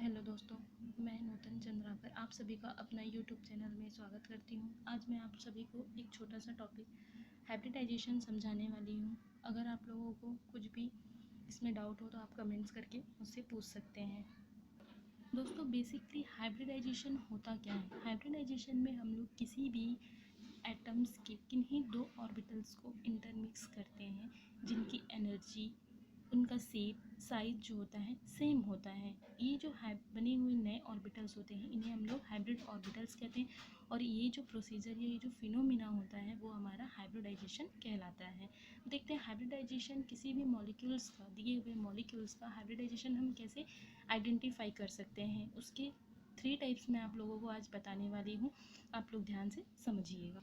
Hello दोस्तों, मैं नूतन चंद्राकर आप सभी का अपना यूट्यूब चैनल में स्वागत करती हूँ। आज मैं आप सभी को एक छोटा सा टॉपिक हाइब्रिडाइजेशन समझाने वाली हूँ। अगर आप लोगों को कुछ भी इसमें डाउट हो तो आप कमेंट्स करके मुझसे पूछ सकते हैं। दोस्तों, बेसिकली हाइब्रिडाइजेशन होता क्या है? हाइब्रिडाइजेशन में हम लोग किसी भी एटम्स के किन्हीं दो ऑर्बिटल्स को इंटरमिक्स करते हैं जिनकी एनर्जी, उनका शेप, साइज जो होता है सेम होता है। ये जो बने हुए नए ऑर्बिटल्स होते हैं इन्हें हम लोग हाइब्रिड ऑर्बिटल्स कहते हैं और ये जो प्रोसीजर या ये जो फिनोमिना होता है वो हमारा हाइब्रिडाइजेशन कहलाता है। देखते हैं हाइब्रिडाइजेशन किसी भी मॉलिक्यूल्स का, दिए हुए मॉलिक्यूल्स का हाइब्रिडाइजेशन हम कैसे आइडेंटिफाई कर सकते हैं। उसके 3 टाइप्स मैं आप लोगों को आज बताने वाली हूँ, आप लोग ध्यान से समझिएगा।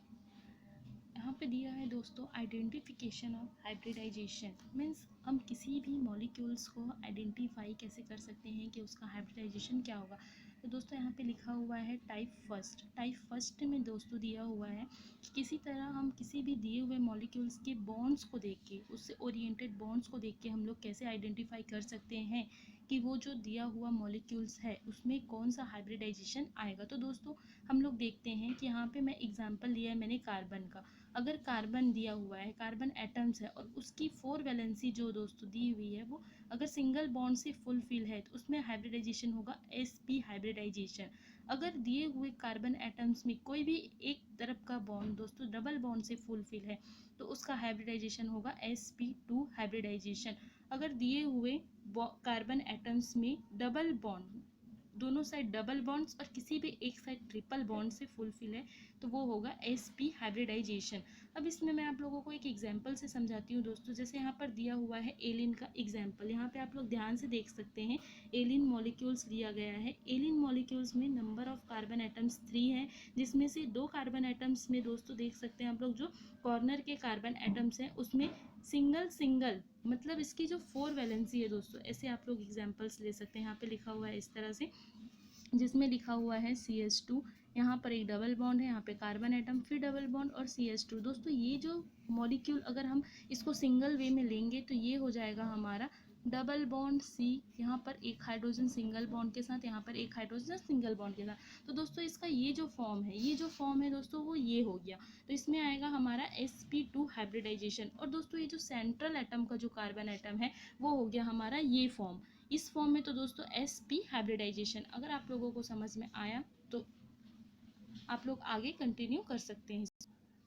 यहाँ पे दिया है दोस्तों, आइडेंटिफिकेशन ऑफ हाइब्रिडाइजेशन मीन्स हम किसी भी मॉलिक्यूल्स को आइडेंटिफाई कैसे कर सकते हैं कि उसका हाइब्रिडाइजेशन क्या होगा। तो दोस्तों यहाँ पे लिखा हुआ है टाइप फर्स्ट में दोस्तों दिया हुआ है कि किसी तरह हम किसी भी दिए हुए मॉलिक्यूल्स के बॉन्ड्स को देख के, उससे ओरिएंटेड बॉन्ड्स को देख के हम लोग कैसे आइडेंटिफाई कर सकते हैं कि वो जो दिया हुआ मॉलिक्यूल्स है उसमें कौन सा हाइब्रिडाइजेशन आएगा। तो दोस्तों हम लोग देखते हैं कि यहाँ पे मैं एग्जांपल लिया है मैंने कार्बन का। अगर कार्बन दिया हुआ है, कार्बन एटम्स है और उसकी 4 वैलेंसी जो दोस्तों दी हुई है वो अगर सिंगल बॉन्ड से फुलफिल है तो उसमें हाइब्रिडाइजेशन होगा sp हाइब्रिडाइजेशन। अगर दिए हुए कार्बन एटम्स में कोई भी एक तरफ का बॉन्ड दोस्तों डबल बॉन्ड से फुलफिल है तो उसका हाइब्रिडाइजेशन होगा sp2 हाइब्रिडाइजेशन। अगर दिए हुए कार्बन एटम्स में डबल बॉन्ड, दोनों साइड डबल बॉन्ड्स और किसी भी एक साइड ट्रिपल बॉन्ड से फुलफिल है तो वो होगा sp हाइब्रिडाइजेशन। अब इसमें मैं आप लोगों को एक एग्जांपल से समझाती हूँ दोस्तों। जैसे यहाँ पर दिया हुआ है एलिन का एग्जांपल, यहाँ पे आप लोग ध्यान से देख सकते हैं एलिन मॉलिक्यूल्स लिया गया है। एलिन मॉलिक्यूल्स में नंबर ऑफ कार्बन एटम्स 3 है, जिसमें से 2 कार्बन एटम्स में दोस्तों देख सकते हैं आप लोग जो कॉर्नर के कार्बन एटम्स हैं उसमें सिंगल मतलब इसकी जो 4 वैलेंसी है दोस्तों, ऐसे आप लोग एग्जांपल्स ले सकते हैं। यहाँ पे लिखा हुआ है इस तरह से, जिसमें लिखा हुआ है CH2, यहाँ पर एक डबल बॉन्ड है, यहाँ पे कार्बन एटम, फिर डबल बॉन्ड और CH2। दोस्तों ये जो मॉलिक्यूल अगर हम इसको सिंगल वे में लेंगे तो ये हो जाएगा हमारा डबल बॉन्ड C, यहाँ पर एक हाइड्रोजन सिंगल बॉन्ड के साथ, यहाँ पर एक हाइड्रोजन सिंगल बॉन्ड के साथ। तो दोस्तों इसका ये जो फॉर्म है दोस्तों वो ये हो गया। तो इसमें आएगा हमारा sp2 हाइब्रिडाइजेशन। और दोस्तों ये जो सेंट्रल एटम का जो कार्बन एटम है वो हो गया हमारा ये फॉर्म। इस फॉर्म में तो दोस्तों sp हाइब्रिडाइजेशन। अगर आप लोगों को समझ में आया तो आप लोग आगे कंटिन्यू कर सकते हैं।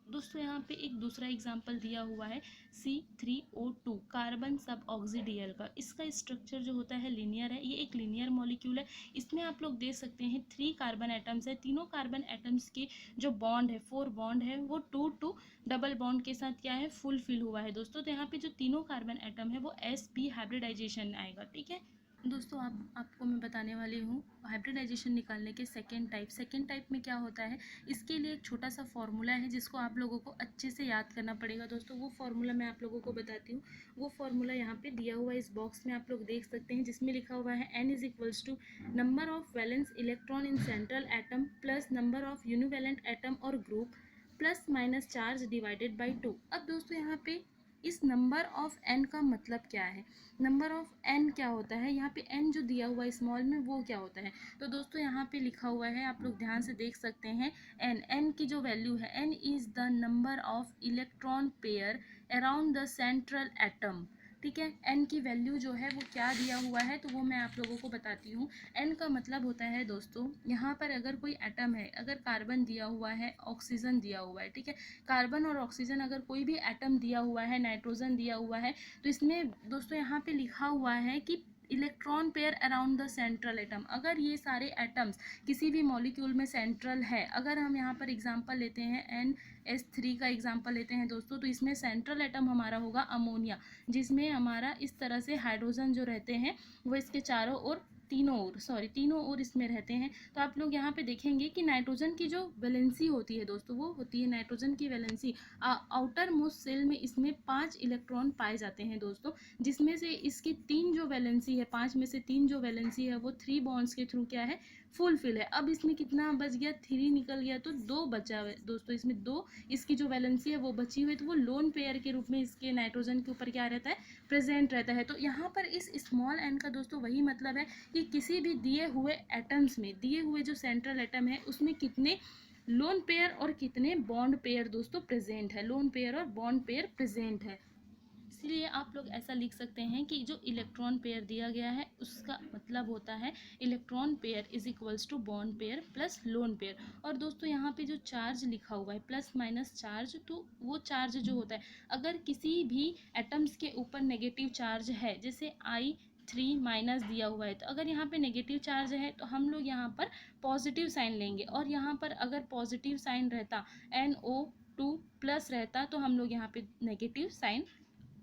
दोस्तों यहाँ पे एक दूसरा एग्जांपल दिया हुआ है C3O2 कार्बन सब ऑक्सीडियल का। इसका स्ट्रक्चर जो होता है लीनियर है, ये एक लीनियर मॉलिक्यूल है। इसमें आप लोग देख सकते हैं 3 कार्बन एटम्स है, तीनों कार्बन एटम्स के जो बॉन्ड है 4 बॉन्ड है वो 2 डबल बॉन्ड के साथ क्या है फुलफिल हुआ है दोस्तों। तो यहाँ पे जो तीनों कार्बन एटम है वो sp हाइब्रिडाइजेशन आएगा। ठीक है दोस्तों, आपको मैं बताने वाली हूँ हाइब्रिडाइजेशन निकालने के सेकेंड टाइप में क्या होता है। इसके लिए एक छोटा सा फॉर्मूला है जिसको आप लोगों को अच्छे से याद करना पड़ेगा दोस्तों। वो फॉर्मूला मैं आप लोगों को बताती हूँ। वो फॉर्मूला यहाँ पे दिया हुआ है इस बॉक्स में आप लोग देख सकते हैं, जिसमें लिखा हुआ है n is equals to number of valence electron in central atom plus number of univalent atom और group plus minus charge divided by 2। अब दोस्तों यहाँ पे इस नंबर ऑफ n का मतलब क्या है, नंबर ऑफ n क्या होता है, यहाँ पे n जो दिया हुआ है स्मॉल में वो क्या होता है। तो दोस्तों यहाँ पे लिखा हुआ है, आप लोग ध्यान से देख सकते हैं, n की जो वैल्यू है n is the number of electron pair around the central atom. ठीक है, n की वैल्यू जो है वो क्या दिया हुआ है तो वो मैं आप लोगों को बताती हूँ। n का मतलब होता है दोस्तों, यहाँ पर अगर कोई एटम है, अगर कार्बन दिया हुआ है, ऑक्सीजन दिया हुआ है, ठीक है, कार्बन और ऑक्सीजन अगर कोई भी एटम दिया हुआ है, नाइट्रोजन दिया हुआ है, तो इसमें दोस्तों यहाँ पे लिखा हुआ है कि electron pair around the central atom. अगर ये सारे एटम्स किसी भी मॉलिक्यूल में सेंट्रल है, अगर हम यहाँ पर एग्जांपल लेते हैं NH3 का एग्जांपल लेते हैं दोस्तों, तो इसमें सेंट्रल एटम हमारा होगा अमोनिया, जिसमें हमारा इस तरह से हाइड्रोजन जो रहते हैं वो इसके चारों ओर तीनों ओर इसमें रहते हैं। तो आप लोग यहाँ पे देखेंगे कि नाइट्रोजन की जो वैलेंसी होती है दोस्तों, वो होती है नाइट्रोजन की वैलेंसी आउटर मोस्ट सेल में, इसमें 5 इलेक्ट्रॉन पाए जाते हैं दोस्तों, जिसमें से इसकी 3 जो वैलेंसी है, 5 में से 3 जो वैलेंसी है वो 3 बॉन्ड्स के थ्रू क्या है फुलफिल है। अब इसमें कितना बच गया, 3 निकल गया तो 2 बचा हुआ है दोस्तों। इसमें 2 इसकी जो वैलेंसी है वो बची हुई, तो वो लोन पेयर के रूप में इसके नाइट्रोजन के ऊपर क्या रहता है प्रेजेंट रहता है। तो यहाँ पर इस स्मॉल n का दोस्तों वही मतलब है कि किसी भी दिए हुए एटम्स में, दिए हुए जो सेंट्रल एटम है उसमें कितने लोन पेयर और कितने बॉन्ड पेयर दोस्तों प्रेजेंट है, लोन पेयर और बॉन्ड पेयर प्रेजेंट है। इसलिए आप लोग ऐसा लिख सकते हैं कि जो इलेक्ट्रॉन पेयर दिया गया है उसका मतलब होता है electron pair is equals to bond pair plus lone pair. और दोस्तों यहाँ पे जो चार्ज लिखा हुआ है प्लस माइनस चार्ज, तो वो चार्ज जो होता है अगर किसी भी एटम्स के ऊपर नेगेटिव चार्ज है, जैसे I3- दिया हुआ है, तो अगर यहाँ पे नेगेटिव चार्ज है तो हम लोग यहाँ पर पॉजिटिव साइन लेंगे, और यहाँ पर अगर पॉजिटिव साइन रहता NO2+ रहता तो हम लोग यहाँ पे नेगेटिव साइन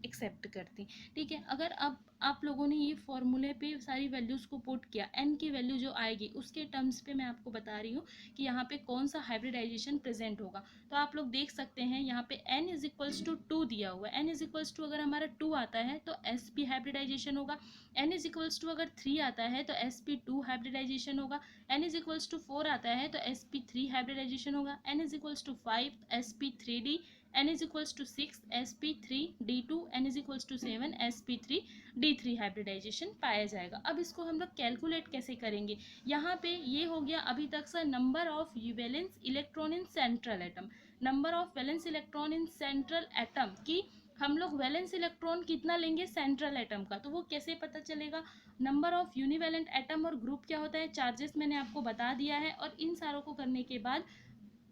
एक्सेप्ट करती। ठीक है, अगर अब आप लोगों ने ये फॉर्मूले पे सारी वैल्यूज़ को पुट किया, n की वैल्यू जो आएगी उसके टर्म्स पे मैं आपको बता रही हूँ कि यहाँ पे कौन सा हाइब्रिडाइजेशन प्रेजेंट होगा। तो आप लोग देख सकते हैं यहाँ पे n इज इक्वल्स टू 2 दिया हुआ है, n इज इक्वल्स टू अगर हमारा 2 आता है तो sp हाइब्रिडाइजेशन होगा, n इज इक्वल्स टू अगर 3 आता है तो sp2 हाइब्रिडाइजेशन होगा, n इज इक्वल्स टू 4 आता है तो sp3 हाइब्रिडाइजेशन होगा, n is equals to 5 sp3d, n is equals to 6 sp3d2, n is equals to 7 sp3d3 hybridisation पाया जाएगा। अब इसको हम लोग कैलकुलेट कैसे करेंगे, यहाँ पे ये हो गया अभी तक सा number of valence electron in central atom, number of valence electron in central atom की हम लोग वैलेंस इलेक्ट्रॉन कितना लेंगे सेंट्रल एटम का, तो वो कैसे पता चलेगा। नंबर ऑफ यूनिवैलेंट एटम और ग्रुप क्या होता है, चार्जेस मैंने आपको बता दिया है, और इन सारों को करने के बाद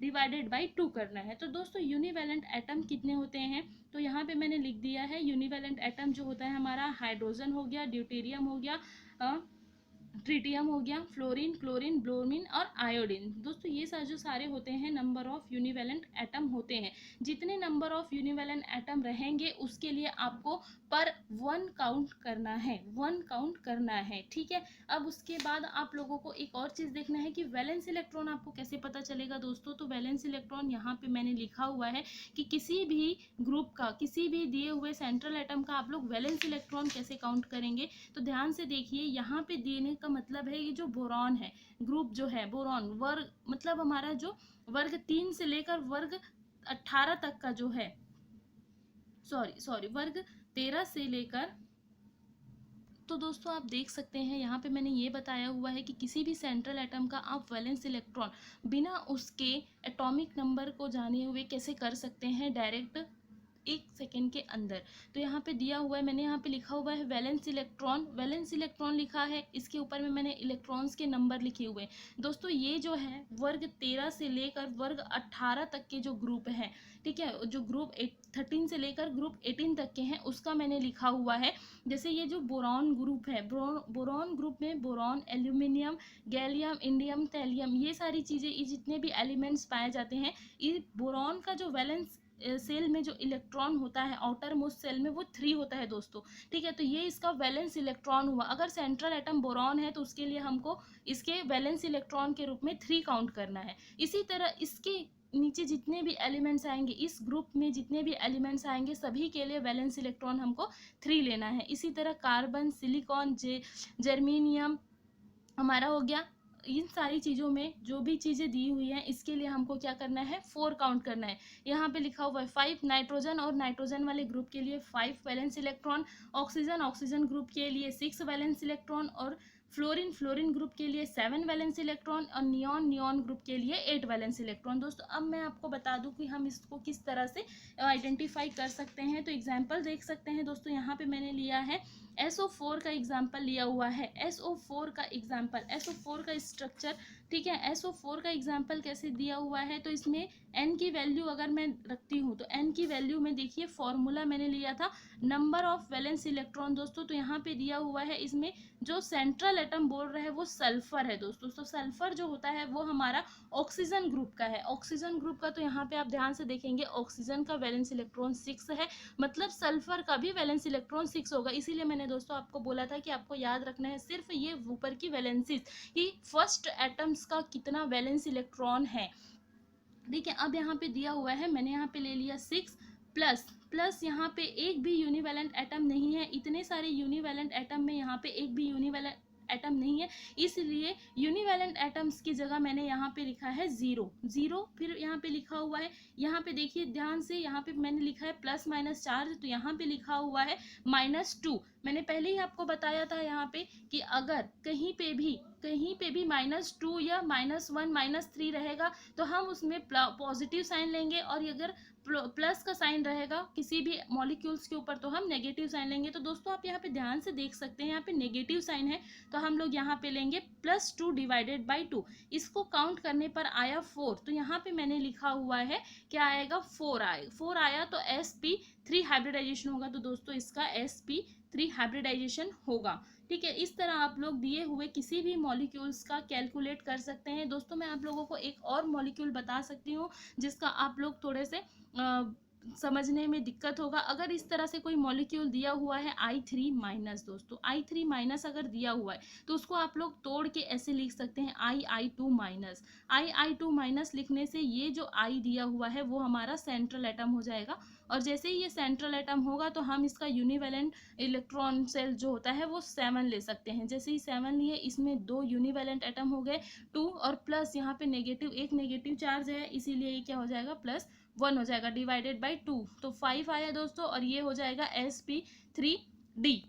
डिवाइडेड बाई 2 करना है। तो दोस्तों यूनिवैलेंट एटम कितने होते हैं, तो यहाँ पे मैंने लिख दिया है यूनिवैलेंट एटम जो होता है हमारा हाइड्रोजन हो गया, ड्यूटेरियम हो गया, ट्रिटियम हो गया, फ्लोरीन, क्लोरीन, ब्रोमीन और आयोडीन। दोस्तों ये जो सारे होते हैं नंबर ऑफ यूनिवैलेंट एटम होते हैं। जितने नंबर ऑफ यूनिवैलेंट एटम रहेंगे उसके लिए आपको पर 1 काउंट करना है, 1 काउंट करना है। ठीक है, अब उसके बाद आप लोगों को एक और चीज़ देखना है कि वैलेंस इलेक्ट्रॉन आपको कैसे पता चलेगा दोस्तों। तो वैलेंस इलेक्ट्रॉन यहाँ पे मैंने लिखा हुआ है कि किसी भी ग्रुप का, किसी भी दिए हुए सेंट्रल एटम का आप लोग वैलेंस इलेक्ट्रॉन कैसे काउंट करेंगे। तो ध्यान से देखिए, यहाँ पे देने का मतलब है ये जो बोरॉन है, ग्रुप जो है बोरॉन, वर्ग मतलब हमारा जो वर्ग 3 से लेकर वर्ग 18 तक का जो है, सॉरी वर्ग 13 से लेकर, तो दोस्तों आप देख सकते हैं यहाँ पे मैंने ये बताया हुआ है कि किसी भी सेंट्रल एटम का आप वैलेंस इलेक्ट्रॉन बिना उसके एटॉमिक नंबर को जाने हुए कैसे कर सकते हैं, डायरेक्ट 1 सेकेंड के अंदर। तो यहाँ पे दिया हुआ है, मैंने यहाँ पे लिखा हुआ है वैलेंस इलेक्ट्रॉन, वैलेंस इलेक्ट्रॉन लिखा है, इसके ऊपर में मैंने इलेक्ट्रॉन्स के नंबर लिखे हुए हैं। दोस्तों ये जो है वर्ग 13 से लेकर वर्ग 18 तक के जो ग्रुप हैं, ठीक है, जो ग्रुप 13 से लेकर ग्रुप 18 तक के हैं उसका मैंने लिखा हुआ है। जैसे ये जो बोरॉन ग्रुप है, बोरॉन ग्रुप में boron, aluminium, gallium, indium, thallium, ये सारी चीज़ें, ये जितने भी एलिमेंट्स पाए जाते हैं, ये बोरॉन का जो वैलेंस सेल में जो इलेक्ट्रॉन होता है आउटर मोस्ट सेल में वो 3 होता है दोस्तों। ठीक है, तो ये इसका वैलेंस इलेक्ट्रॉन हुआ। अगर सेंट्रल एटम बोरॉन है तो उसके लिए हमको इसके वैलेंस इलेक्ट्रॉन के रूप में 3 काउंट करना है। इसी तरह इसके नीचे जितने भी एलिमेंट्स आएंगे, इस ग्रुप में जितने भी एलिमेंट्स आएंगे सभी के लिए वैलेंस इलेक्ट्रॉन हमको 3 लेना है। इसी तरह कार्बन, सिलिकॉन, जर्मेनियम हमारा हो गया, इन सारी चीज़ों में जो भी चीज़ें दी हुई हैं इसके लिए हमको क्या करना है, 4 काउंट करना है। यहाँ पे लिखा हुआ है 5 नाइट्रोजन, और नाइट्रोजन वाले ग्रुप के लिए 5 वैलेंस इलेक्ट्रॉन, ऑक्सीजन ग्रुप के लिए 6 वैलेंस इलेक्ट्रॉन, और फ्लोरीन ग्रुप के लिए 7 वैलेंस इलेक्ट्रॉन, और नियॉन ग्रुप के लिए 8 वैलेंस इलेक्ट्रॉन। दोस्तों अब मैं आपको बता दूं कि हम इसको किस तरह से आइडेंटिफाई कर सकते हैं। तो एग्जाम्पल देख सकते हैं दोस्तों, यहाँ पे मैंने लिया है SO4 का एग्जाम्पल लिया हुआ है, SO4 का एग्जाम्पल, SO4 का स्ट्रक्चर। ठीक है, SO4 का एग्जाम्पल कैसे दिया हुआ है, तो इसमें n की वैल्यू अगर मैं रखती हूँ तो n की वैल्यू में देखिए फॉर्मूला मैंने लिया था नंबर ऑफ वैलेंस इलेक्ट्रॉन दोस्तों। तो यहाँ पे दिया हुआ है, इसमें जो सेंट्रल एटम बोल रहे हैं वो सल्फर है दोस्तों। तो सल्फर जो होता है वो हमारा ऑक्सीजन ग्रुप का है, ऑक्सीजन ग्रुप का। तो यहाँ पे आप ध्यान से देखेंगे ऑक्सीजन का वैलेंस इलेक्ट्रॉन 6 है, मतलब सल्फर का भी वैलेंस इलेक्ट्रॉन 6 होगा। इसीलिए मैंने दोस्तों आपको बोला था कि आपको याद रखना है सिर्फ ये ऊपर की वैलेंसीज कि फर्स्ट एटम्स का कितना वैलेंस इलेक्ट्रॉन है। ठीक है, अब यहाँ पे दिया हुआ है, मैंने यहाँ पे ले लिया 6 प्लस यहाँ पे एक भी यूनिवैलेंट एटम नहीं है, इतने सारे यूनिवैलेंट एटम में यहाँ पे एक भी यूनिवैलेंट एटम नहीं है, इसलिए यूनिवैलेंट एटम्स की जगह मैंने यहाँ पे लिखा है 0। फिर यहाँ पे लिखा हुआ है, यहाँ पे देखिए ध्यान से, यहाँ पे मैंने लिखा है प्लस माइनस चार्ज, तो यहाँ पे लिखा हुआ है -2। मैंने पहले ही आपको बताया था यहाँ पे कि अगर कहीं पे भी -2 या -1 -3 रहेगा तो हम उसमें पॉजिटिव साइन लेंगे, और अगर प्लस का साइन रहेगा किसी भी मॉलिक्यूल्स के ऊपर तो हम नेगेटिव साइन लेंगे। तो दोस्तों आप यहाँ पे ध्यान से देख सकते हैं, यहाँ पे नेगेटिव साइन है तो हम लोग यहाँ पे लेंगे +2 डिवाइडेड बाई 2। इसको काउंट करने पर आया 4, तो यहाँ पे मैंने लिखा हुआ है क्या आएगा, 4 आया तो sp3 हाइब्रिडाइजेशन होगा। तो दोस्तों इसका sp3 हाइब्रिडाइजेशन होगा। ठीक है, इस तरह आप लोग दिए हुए किसी भी मॉलिक्यूल्स का कैलकुलेट कर सकते हैं। दोस्तों मैं आप लोगों को एक और मॉलिक्यूल बता सकती हूँ जिसका आप लोग थोड़े से समझने में दिक्कत होगा। अगर इस तरह से कोई मॉलिक्यूल दिया हुआ है I3-, दोस्तों I3- अगर दिया हुआ है तो उसको आप लोग तोड़ के ऐसे लिख सकते हैं I2-। लिखने से ये जो I दिया हुआ है वो हमारा सेंट्रल एटम हो जाएगा, और जैसे ही ये सेंट्रल एटम होगा तो हम इसका यूनिवेलेंट इलेक्ट्रॉन सेल जो होता है वो 7 ले सकते हैं। जैसे ही 7 लिए, इसमें 2 यूनिवेलेंट एटम हो गए 2, और प्लस यहाँ पे एक नेगेटिव चार्ज है, इसीलिए ये क्या हो जाएगा, +1 हो जाएगा डिवाइडेड बाई 2। तो 5 आया दोस्तों, और ये हो जाएगा sp3d।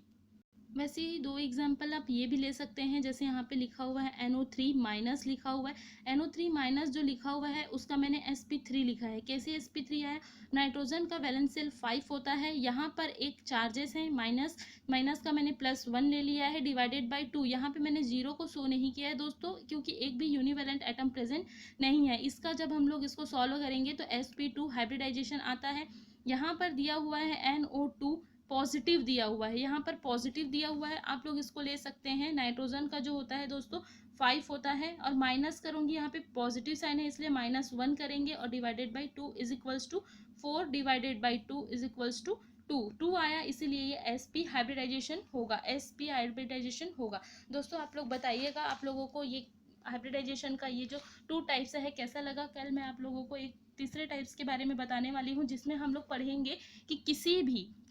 वैसे ही 2 एग्जाम्पल आप ये भी ले सकते हैं, जैसे यहाँ पे लिखा हुआ है NO3- लिखा हुआ है। NO3- जो लिखा हुआ है उसका मैंने sp3 लिखा है। कैसे sp3 आया, नाइट्रोजन का वैलेंस शेल 5 होता है, यहाँ पर एक चार्जेस है माइनस का मैंने +1 ले लिया है डिवाइडेड बाई 2। यहाँ पे मैंने 0 को शो नहीं किया है दोस्तों, क्योंकि एक भी यूनिवेलेंट एटम प्रेजेंट नहीं है। इसका जब हम लोग इसको सॉल्व करेंगे तो sp2 हाइब्रिडाइजेशन आता है। यहाँ पर दिया हुआ है NO2 पॉजिटिव दिया हुआ है, यहाँ पर पॉजिटिव दिया हुआ है, आप लोग इसको ले सकते हैं। नाइट्रोजन का जो होता है दोस्तों 5 होता है, और माइनस करूंगी, यहाँ पे पॉजिटिव साइन है इसलिए -1 करेंगे, और divided by 2 is equals to 4 divided by 2 is equals to 2 आया, इसीलिए ये sp हाइब्रिडाइजेशन होगा, sp हाइब्रिडाइजेशन होगा। दोस्तों आप लोग बताइएगा आप लोगों को ये हाइब्रिडाइजेशन का ये जो 2 टाइप्स है कैसा लगा। कल मैं आप लोगों को एक तीसरे टाइप्स के बारे में बताने वाली हूँ, जिसमें हम लोग पढ़ेंगे कि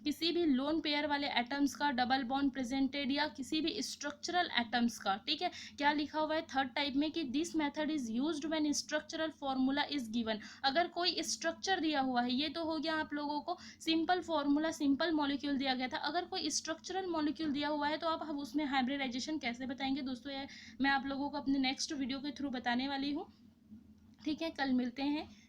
किसी भी लोन पेयर वाले एटम्स का डबल बॉन्ड प्रेजेंटेड, या किसी भी स्ट्रक्चरल एटम्स का। ठीक है, क्या लिखा हुआ है थर्ड टाइप में कि this method is used when structural formula is given. अगर कोई स्ट्रक्चर दिया हुआ है, ये तो हो गया आप लोगों को सिंपल फॉर्मूला, सिंपल मॉलिक्यूल दिया गया था। अगर कोई स्ट्रक्चरल मॉलिक्यूल दिया हुआ है तो आप हम उसमें हाइब्रिडाइजेशन कैसे बताएंगे दोस्तों, ये मैं आप लोगों को अपने नेक्स्ट वीडियो के थ्रू बताने वाली हूँ। ठीक है, कल मिलते हैं।